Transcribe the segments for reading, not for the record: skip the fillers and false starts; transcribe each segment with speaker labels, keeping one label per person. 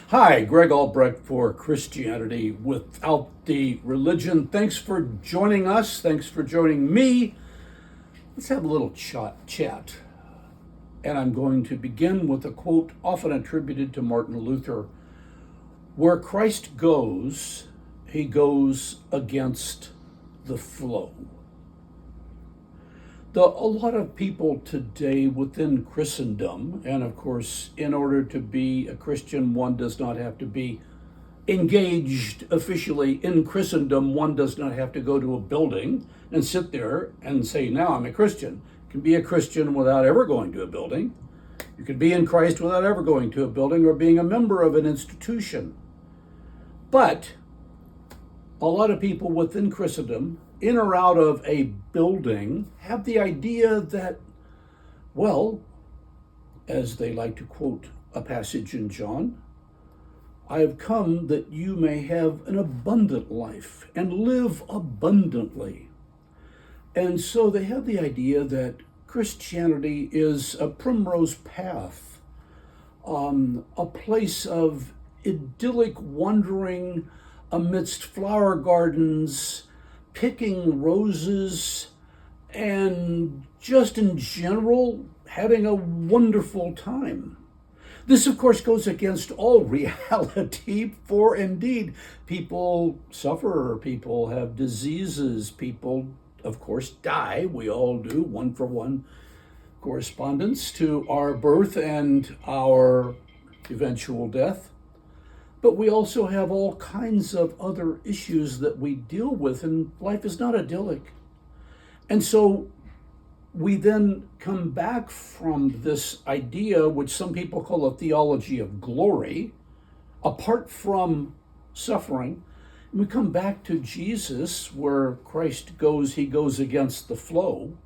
Speaker 1: Hi, Greg Albrecht for Christianity Without the Religion. Thanks for joining us. Thanks for joining me. Let's have a little chat. And I'm going to begin with a quote often attributed to Martin Luther. Where Christ goes, he goes against the flow. A lot of people today within Christendom, and of course, in order to be a Christian, one does not have to be engaged officially in Christendom. One does not have to go to a building and sit there and say, now I'm a Christian. You can be a Christian without ever going to a building. You can be in Christ without ever going to a building or being a member of an institution. But a lot of people within Christendom, in or out of a building, have the idea that, well, as they like to quote a passage in John, I have come that you may have an abundant life and live abundantly. And so they have the idea that Christianity is a primrose path, a place of idyllic wandering amidst flower gardens, picking roses, and just in general having a wonderful time. This, of course, goes against all reality, for indeed, people suffer, people have diseases, people, of course, die. We all do, one for one correspondence to our birth and our eventual death. But we also have all kinds of other issues that we deal with, and life is not idyllic. And so we then come back from this idea, which some people call a theology of glory, apart from suffering. And we come back to Jesus, where Christ goes, he goes against the flow.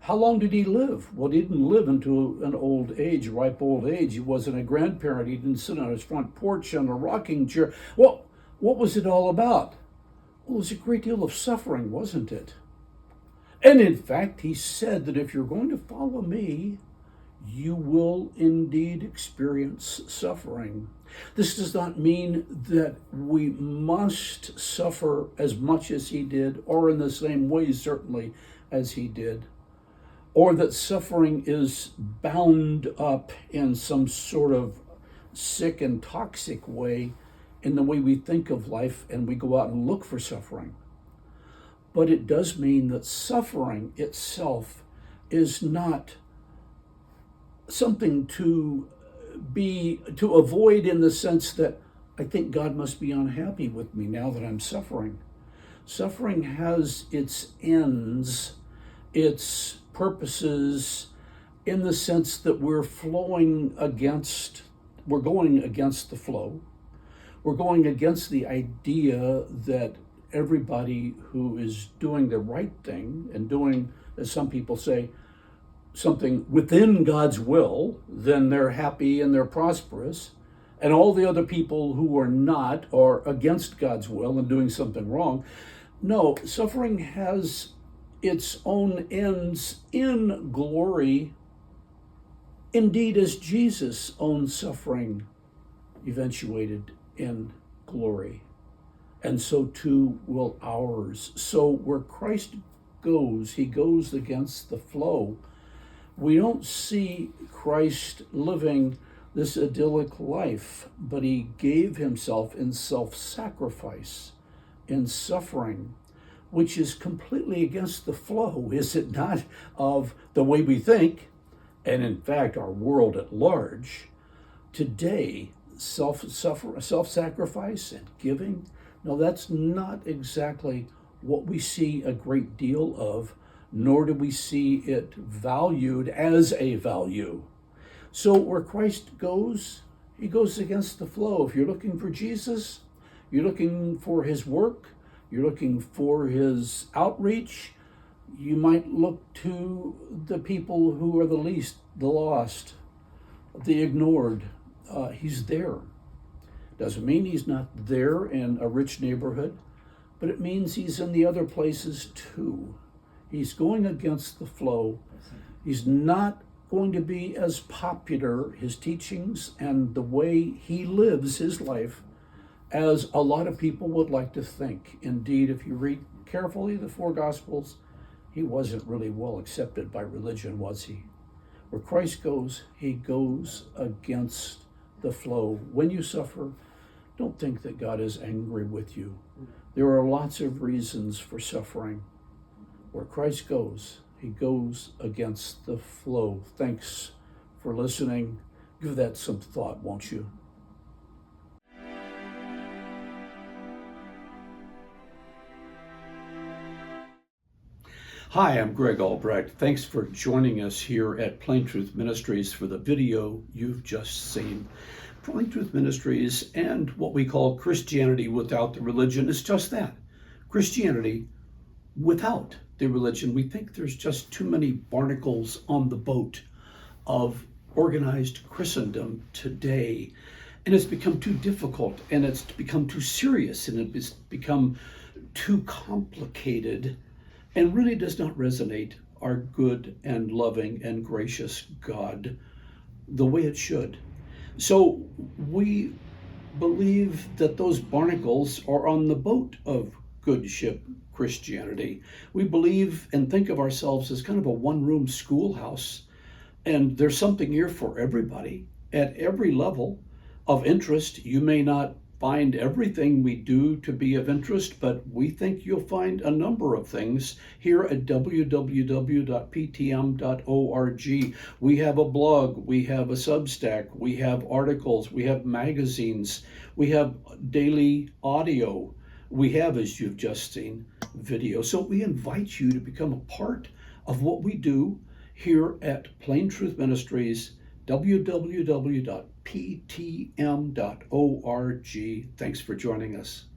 Speaker 1: How long did he live? Well, he didn't live into an old age, ripe old age. He wasn't a grandparent. He didn't sit on his front porch on a rocking chair. Well, what was it all about? Well, it was a great deal of suffering, wasn't it? And in fact, he said that if you're going to follow me, you will indeed experience suffering. This does not mean that we must suffer as much as he did, or in the same way, certainly, as he did, or that suffering is bound up in some sort of sick and toxic way in the way we think of life and we go out and look for suffering. But it does mean that suffering itself is not something to avoid, in the sense that I think God must be unhappy with me now that I'm suffering. Suffering has its ends, its purposes, in the sense that we're going against the flow. We're going against the idea that everybody who is doing the right thing and doing, as some people say, something within God's will, then they're happy and they're prosperous. And all the other people who are not are against God's will and doing something wrong. No, suffering has its own ends in glory, indeed as Jesus' own suffering eventuated in glory. And so too will ours. So where Christ goes, he goes against the flow. We don't see Christ living this idyllic life, but he gave himself in self-sacrifice, in suffering, which is completely against the flow, is it not, of the way we think, and in fact our world at large. Today, self-sacrifice and giving, no, that's not exactly what we see a great deal of, nor do we see it valued as a value. So where Christ goes, he goes against the flow. If you're looking for Jesus, you're looking for his work, you're looking for his outreach, you might look to the people who are the least, the lost, the ignored. He's there. Doesn't mean he's not there in a rich neighborhood, but it means he's in the other places too. He's going against the flow. He's not going to be as popular, his teachings and the way he lives his life, as a lot of people would like to think. Indeed, if you read carefully the four Gospels, he wasn't really well accepted by religion, was he? Where Christ goes, he goes against the flow. When you suffer, don't think that God is angry with you. There are lots of reasons for suffering. Where Christ goes, he goes against the flow. Thanks for listening. Give that some thought, won't you? Hi, I'm Greg Albrecht. Thanks for joining us here at Plain Truth Ministries for the video you've just seen. Plain Truth Ministries and what we call Christianity without the religion is just that. Christianity without the religion. We think there's just too many barnacles on the boat of organized Christendom today. And it's become too difficult, and it's become too serious, and it's become too complicated, and really does not resonate our good and loving and gracious God the way it should. So we believe that those barnacles are on the boat of good ship Christianity. We believe and think of ourselves as kind of a one-room schoolhouse, and there's something here for everybody at every level of interest. You may not find everything we do to be of interest, but we think you'll find a number of things here at www.ptm.org. We have a blog, we have a Substack, we have articles, we have magazines, we have daily audio, we have, as you've just seen, video. So we invite you to become a part of what we do here at Plain Truth Ministries, www.ptm.org. Thanks for joining us.